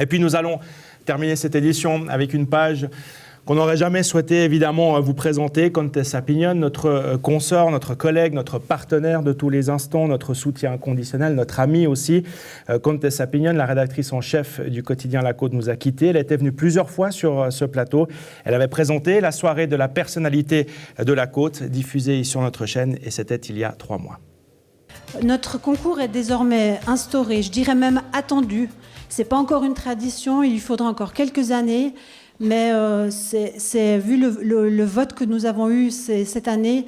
Et puis nous allons terminer cette édition avec une page qu'on n'aurait jamais souhaité évidemment vous présenter. Contessa Pignon, notre consort, notre collègue, notre partenaire de tous les instants, notre soutien inconditionnel, notre amie aussi. Contessa Pignon, la rédactrice en chef du quotidien La Côte, nous a quittés. Elle était venue plusieurs fois sur ce plateau. Elle avait présenté la soirée de la personnalité de La Côte, diffusée sur notre chaîne, et c'était il y a 3 mois. Notre concours est désormais instauré, je dirais même attendu. Ce n'est pas encore une tradition, il lui faudra encore quelques années. Mais vu le vote que nous avons eu cette année,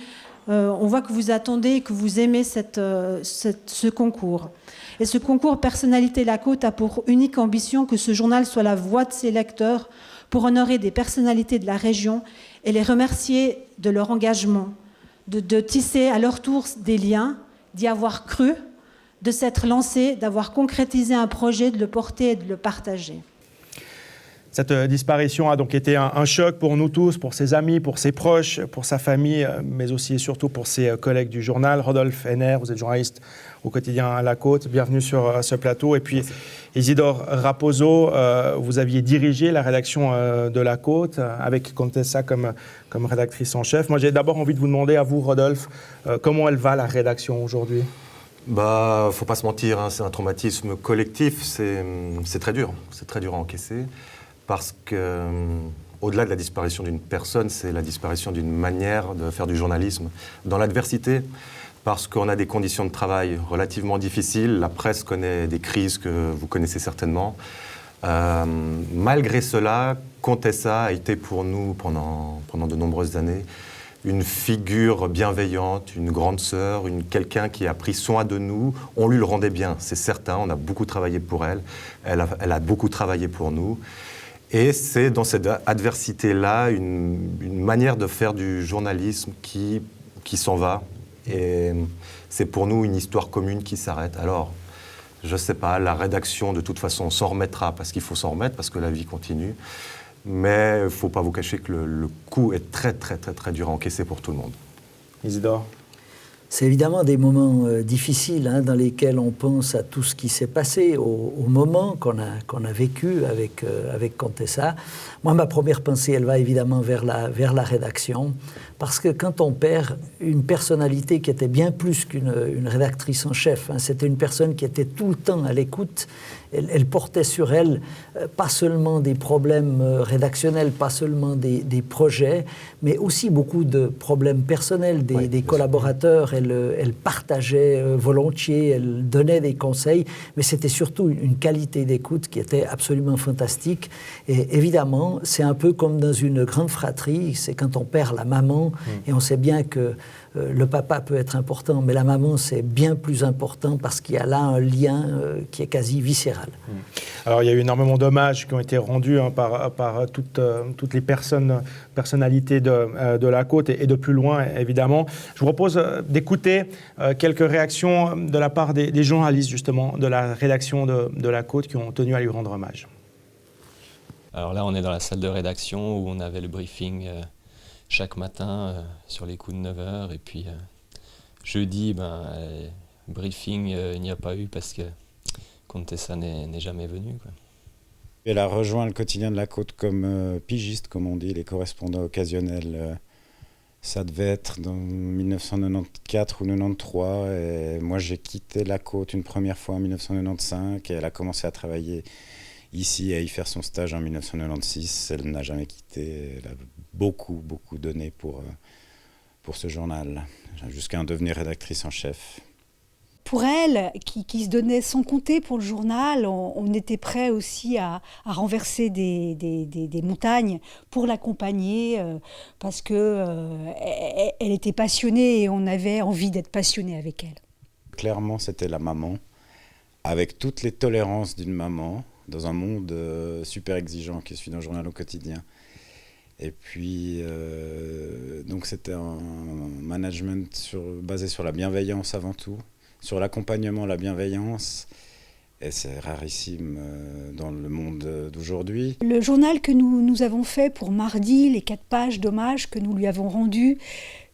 on voit que vous attendez, que vous aimez ce concours. Et ce concours Personnalité La Côte a pour unique ambition que ce journal soit la voix de ses lecteurs pour honorer des personnalités de la région et les remercier de leur engagement, de tisser à leur tour des liens, d'y avoir cru, de s'être lancé, d'avoir concrétisé un projet, de le porter et de le partager. Cette disparition a donc été un choc pour nous tous, pour ses amis, pour ses proches, pour sa famille, mais aussi et surtout pour ses collègues du journal. Rodolphe Henner, vous êtes journaliste au quotidien La Côte, bienvenue sur ce plateau. Et puis Isidore Raposo, vous aviez dirigé la rédaction de La Côte avec Contessa comme rédactrice en chef. Moi j'ai d'abord envie de vous demander à vous, Rodolphe, comment elle va la rédaction aujourd'hui ? Faut pas se mentir, hein, c'est un traumatisme collectif, c'est très dur à encaisser. Parce qu'au-delà de la disparition d'une personne, c'est la disparition d'une manière de faire du journalisme dans l'adversité, parce qu'on a des conditions de travail relativement difficiles. La presse connaît des crises que vous connaissez certainement. Malgré cela, Contessa a été pour nous, pendant de nombreuses années, une figure bienveillante, une grande sœur, quelqu'un qui a pris soin de nous. On lui le rendait bien, c'est certain. On a beaucoup travaillé pour elle. Elle a beaucoup travaillé pour nous. Et c'est dans cette adversité-là une manière de faire du journalisme qui s'en va. Et c'est pour nous une histoire commune qui s'arrête. Alors, je ne sais pas, la rédaction, de toute façon, s'en remettra parce qu'il faut s'en remettre, parce que la vie continue. Mais il ne faut pas vous cacher que le coup est très, très, très, très dur à encaisser pour tout le monde. Isidore ? C'est évidemment des moments difficiles dans lesquels on pense à tout ce qui s'est passé, au moment qu'on a vécu avec Contessa. Moi, ma première pensée, elle va évidemment vers la rédaction, parce que quand on perd une personnalité qui était bien plus qu'une rédactrice en chef, c'était une personne qui était tout le temps à l'écoute. Elle portait sur elle pas seulement des problèmes rédactionnels, pas seulement des projets, mais aussi beaucoup de problèmes personnels des collaborateurs. Elle partageait volontiers, elle donnait des conseils, mais c'était surtout une qualité d'écoute qui était absolument fantastique. Et évidemment, c'est un peu comme dans une grande fratrie, c'est quand on perd la maman, et on sait bien que le papa peut être important, mais la maman, c'est bien plus important parce qu'il y a là un lien qui est quasi viscéral. Alors, il y a eu énormément d'hommages qui ont été rendus par toutes les personnalités de La Côte et de plus loin, évidemment. Je vous propose d'écouter quelques réactions de la part des journalistes, justement, de la rédaction de La Côte qui ont tenu à lui rendre hommage. Alors là, on est dans la salle de rédaction où on avait le briefing chaque matin sur les coups de 9h. Et puis jeudi, briefing, il n'y a pas eu parce que Contessa n'est jamais venue, quoi. Elle a rejoint le quotidien de La Côte comme pigiste, comme on dit, les correspondants occasionnels. Ça devait être dans 1994 ou 1993. Et moi, j'ai quitté La Côte une première fois en 1995 et elle a commencé à travailler ici et à y faire son stage en 1996. Elle n'a jamais quitté. Elle a beaucoup donné pour ce journal, jusqu'à en devenir rédactrice en chef. Pour elle, qui se donnait sans compter pour le journal, on était prêt aussi à renverser des montagnes pour l'accompagner, parce qu'elle était passionnée et on avait envie d'être passionné avec elle. Clairement, c'était la maman, avec toutes les tolérances d'une maman, dans un monde super exigeant qui suit dans le journal au quotidien. Et puis, donc c'était un management basé sur la bienveillance avant tout, sur l'accompagnement, la bienveillance, et c'est rarissime dans le monde d'aujourd'hui. Le journal que nous avons fait pour mardi, les 4 pages d'hommage que nous lui avons rendues,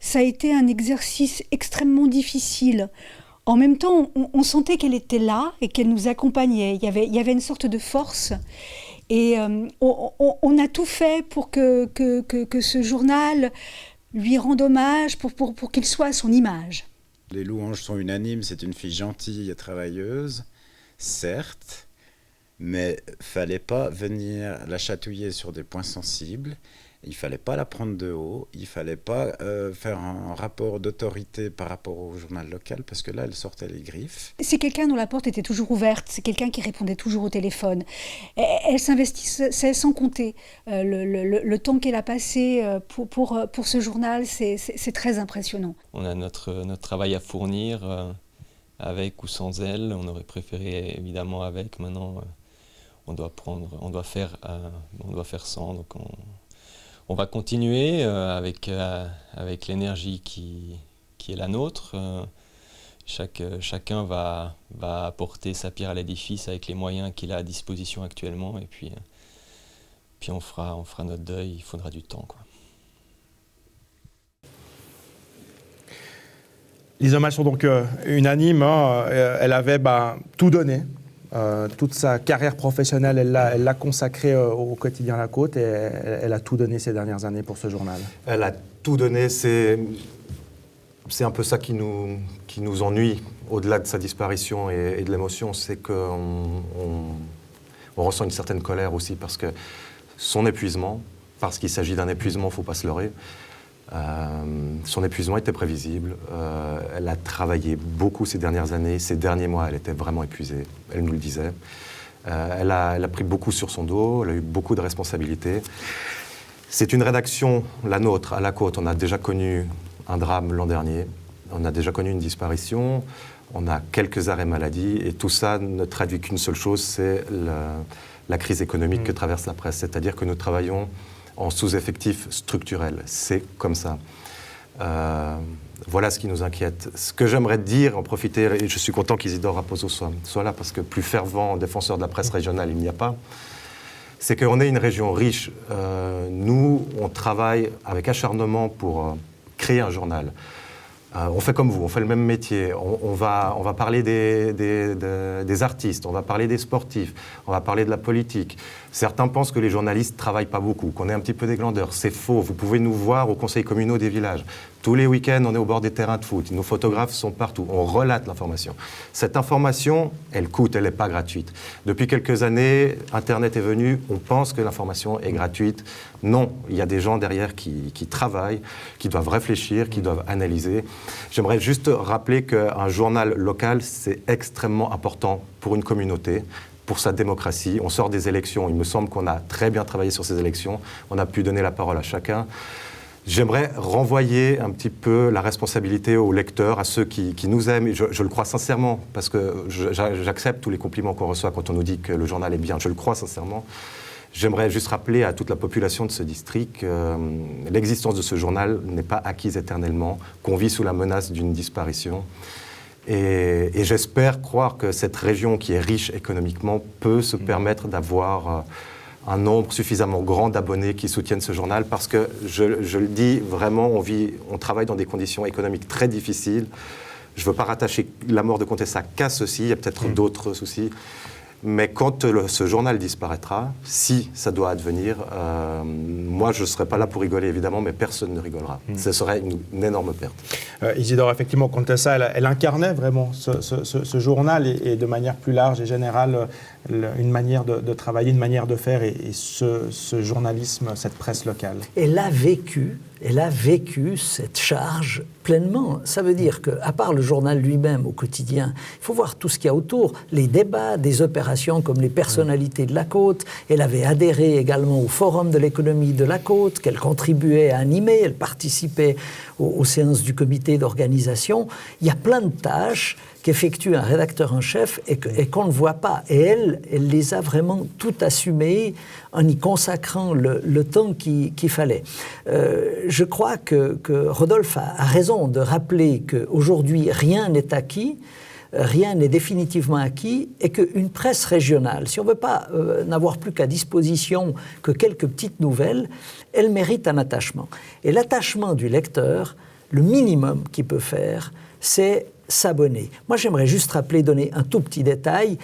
ça a été un exercice extrêmement difficile. en même temps, on sentait qu'elle était là et qu'elle nous accompagnait. Il y avait une sorte de force. Et on a tout fait pour que ce journal lui rende hommage, pour qu'il soit à son image. Les louanges sont unanimes, c'est une fille gentille et travailleuse, certes, mais fallait pas venir la chatouiller sur des points sensibles. Il fallait pas la prendre de haut, il fallait pas faire un rapport d'autorité par rapport au journal local, parce que là, elle sortait les griffes. C'est quelqu'un dont la porte était toujours ouverte, c'est quelqu'un qui répondait toujours au téléphone. Elle s'investissait sans compter. Le temps qu'elle a passé pour ce journal, c'est très impressionnant. On a notre travail à fournir, avec ou sans elle. On aurait préféré évidemment avec. Maintenant, on doit faire sans. Donc on va continuer avec l'énergie qui est la nôtre. Chacun va apporter sa pierre à l'édifice avec les moyens qu'il a à disposition actuellement. Et puis on fera notre deuil, il faudra du temps, quoi. Les hommages sont donc unanimes. Elle avait tout donné. Toute sa carrière professionnelle, elle l'a consacrée au quotidien La Côte, et elle a tout donné ces dernières années pour ce journal. Elle a tout donné, c'est un peu ça qui nous ennuie, au-delà de sa disparition et de l'émotion, c'est qu'on ressent une certaine colère aussi, parce que son épuisement, parce qu'il s'agit d'un épuisement, il ne faut pas se leurrer, son épuisement était prévisible. Elle a travaillé beaucoup ces dernières années. Ces derniers mois, elle était vraiment épuisée. Elle nous le disait. Elle a pris beaucoup sur son dos. Elle a eu beaucoup de responsabilités. C'est une rédaction, la nôtre, à La Côte. On a déjà connu un drame l'an dernier. On a déjà connu une disparition. On a quelques arrêts maladie. Et tout ça ne traduit qu'une seule chose, c'est la crise économique que traverse la presse. C'est-à-dire que nous travaillons en sous-effectif structurel. C'est comme ça. Voilà ce qui nous inquiète. Ce que j'aimerais dire, en profiter, et je suis content qu'Isidore Raposo soit là, parce que plus fervent défenseur de la presse régionale, il n'y a pas, c'est qu'on est une région riche. Nous, on travaille avec acharnement pour créer un journal. On fait comme vous, on fait le même métier. On va parler des artistes, on va parler des sportifs, on va parler de la politique. Certains pensent que les journalistes ne travaillent pas beaucoup, qu'on est un petit peu des glandeurs. C'est faux. Vous pouvez nous voir aux conseils communaux des villages. Tous les week-ends, on est au bord des terrains de foot. Nos photographes sont partout. On relate l'information. Cette information, elle coûte, elle n'est pas gratuite. Depuis quelques années, Internet est venu. On pense que l'information est gratuite. Non, il y a des gens derrière qui travaillent, qui doivent réfléchir, qui doivent analyser. J'aimerais juste rappeler qu'un journal local, c'est extrêmement important pour une communauté, pour sa démocratie. On sort des élections. Il me semble qu'on a très bien travaillé sur ces élections. On a pu donner la parole à chacun. J'aimerais renvoyer un petit peu la responsabilité aux lecteurs, à ceux qui nous aiment. Et je le crois sincèrement, parce que j'accepte tous les compliments qu'on reçoit quand on nous dit que le journal est bien. Je le crois sincèrement. J'aimerais juste rappeler à toute la population de ce district que l'existence de ce journal n'est pas acquise éternellement, qu'on vit sous la menace d'une disparition. Et j'espère croire que cette région qui est riche économiquement peut se permettre d'avoir un nombre suffisamment grand d'abonnés qui soutiennent ce journal, parce que, je le dis vraiment, on travaille dans des conditions économiques très difficiles. Je ne veux pas rattacher la mort de Contessa qu'à ceci, il y a peut-être d'autres soucis. Mais quand ce journal disparaîtra, si ça doit advenir, moi je ne serai pas là pour rigoler évidemment, mais personne ne rigolera. Ce serait une énorme perte. Isidore, effectivement, Contessa, elle incarnait vraiment ce journal et de manière plus large et générale une manière de travailler, une manière de faire et ce journalisme, cette presse locale. Elle a vécu cette charge pleinement. Ça veut dire qu'à part le journal lui-même au quotidien, il faut voir tout ce qu'il y a autour, les débats, des opérations comme les personnalités de la Côte. Elle avait adhéré également au Forum de l'économie de la Côte, qu'elle contribuait à animer, elle participait aux séances du comité d'organisation. Il y a plein de tâches qu'effectue un rédacteur en chef et qu'on ne voit pas. Et elle les a vraiment toutes assumées en y consacrant le temps qu'il fallait. Je crois que Rodolphe a raison de rappeler qu'aujourd'hui, rien n'est acquis, rien n'est définitivement acquis, et qu'une presse régionale, si on ne veut pas n'avoir plus qu'à disposition que quelques petites nouvelles, elle mérite un attachement. Et l'attachement du lecteur, le minimum qu'il peut faire, c'est s'abonner. Moi, j'aimerais juste rappeler, donner un tout petit détail.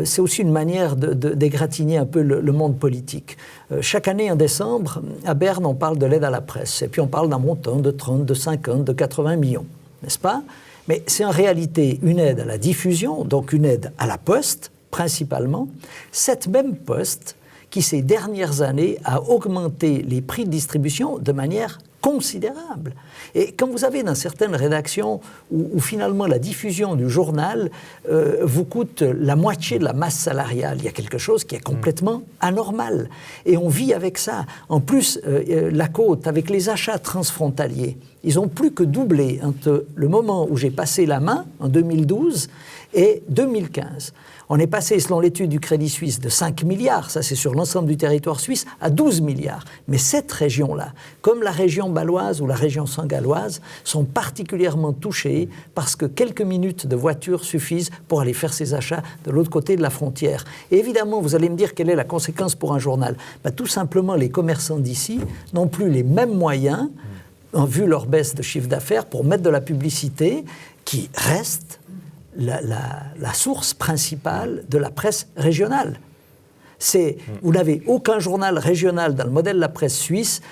C'est aussi une manière d'égratigner un peu le monde politique. Chaque année, en décembre, à Berne, on parle de l'aide à la presse. Et puis, on parle d'un montant de 30, de 50, de 80 millions, n'est-ce pas? Mais c'est en réalité une aide à la diffusion, donc une aide à la Poste, principalement. Cette même Poste qui, ces dernières années, a augmenté les prix de distribution de manière considérable. Et quand vous avez dans certaines rédactions où finalement la diffusion du journal vous coûte la moitié de la masse salariale, il y a quelque chose qui est complètement anormal. Et on vit avec ça. En plus, la Côte, avec les achats transfrontaliers, ils ont plus que doublé entre le moment où j'ai passé la main, en 2012, et 2015. On est passé, selon l'étude du Crédit Suisse, de 5 milliards, ça c'est sur l'ensemble du territoire suisse, à 12 milliards. Mais cette région-là, comme la région bâloise ou la région sangalloise, sont particulièrement touchées parce que quelques minutes de voiture suffisent pour aller faire ses achats de l'autre côté de la frontière. Et évidemment, vous allez me dire quelle est la conséquence pour un journal. Tout simplement, les commerçants d'ici n'ont plus les mêmes moyens, en vue leur baisse de chiffre d'affaires, pour mettre de la publicité qui reste la source principale de la presse régionale. Vous n'avez aucun journal régional dans le modèle de la presse suisse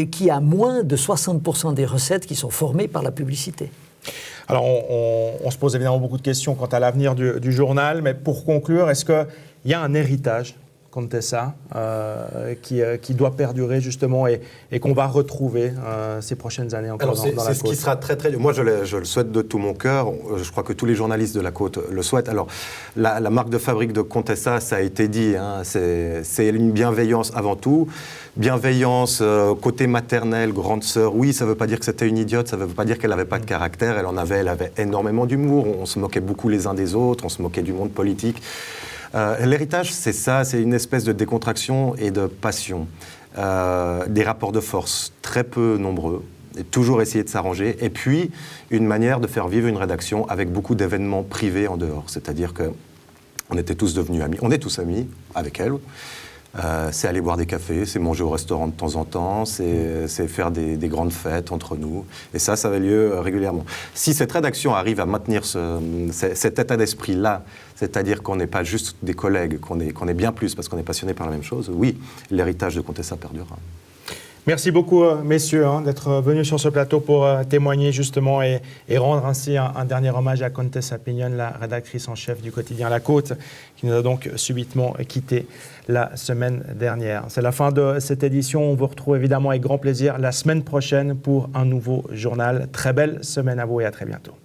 qui a moins de 60% des recettes qui sont formées par la publicité. Alors, on se pose évidemment beaucoup de questions quant à l'avenir du journal, mais pour conclure, est-ce qu'il y a un héritage Contessa qui doit perdurer justement et qu'on va retrouver ces prochaines années encore dans la Côte? C'est ce qui sera très très dur. Moi je le souhaite de tout mon cœur, je crois que tous les journalistes de la Côte le souhaitent. Alors la marque de fabrique de Contessa, ça a été dit, c'est une bienveillance avant tout. Bienveillance, côté maternel, grande sœur, oui, ça ne veut pas dire que c'était une idiote, ça ne veut pas dire qu'elle n'avait pas de caractère, elle avait énormément d'humour, on se moquait beaucoup les uns des autres, on se moquait du monde politique. L'héritage, c'est ça, c'est une espèce de décontraction et de passion. Des rapports de force très peu nombreux, et toujours essayer de s'arranger, et puis une manière de faire vivre une rédaction avec beaucoup d'événements privés en dehors. C'est-à-dire qu'on était tous devenus amis, on est tous amis avec elle. C'est aller boire des cafés, c'est manger au restaurant de temps en temps, c'est faire des grandes fêtes entre nous. Et ça avait lieu régulièrement. Si cette rédaction arrive à maintenir cet état d'esprit-là, c'est-à-dire qu'on n'est pas juste des collègues, qu'on est bien plus parce qu'on est passionné par la même chose, oui, l'héritage de Contessa perdurera. Merci beaucoup, messieurs, d'être venus sur ce plateau pour témoigner justement et rendre ainsi un dernier hommage à Contessa Pignon, la rédactrice en chef du quotidien La Côte, qui nous a donc subitement quittés la semaine dernière. C'est la fin de cette édition. On vous retrouve évidemment avec grand plaisir la semaine prochaine pour un nouveau journal. Très belle semaine à vous et à très bientôt.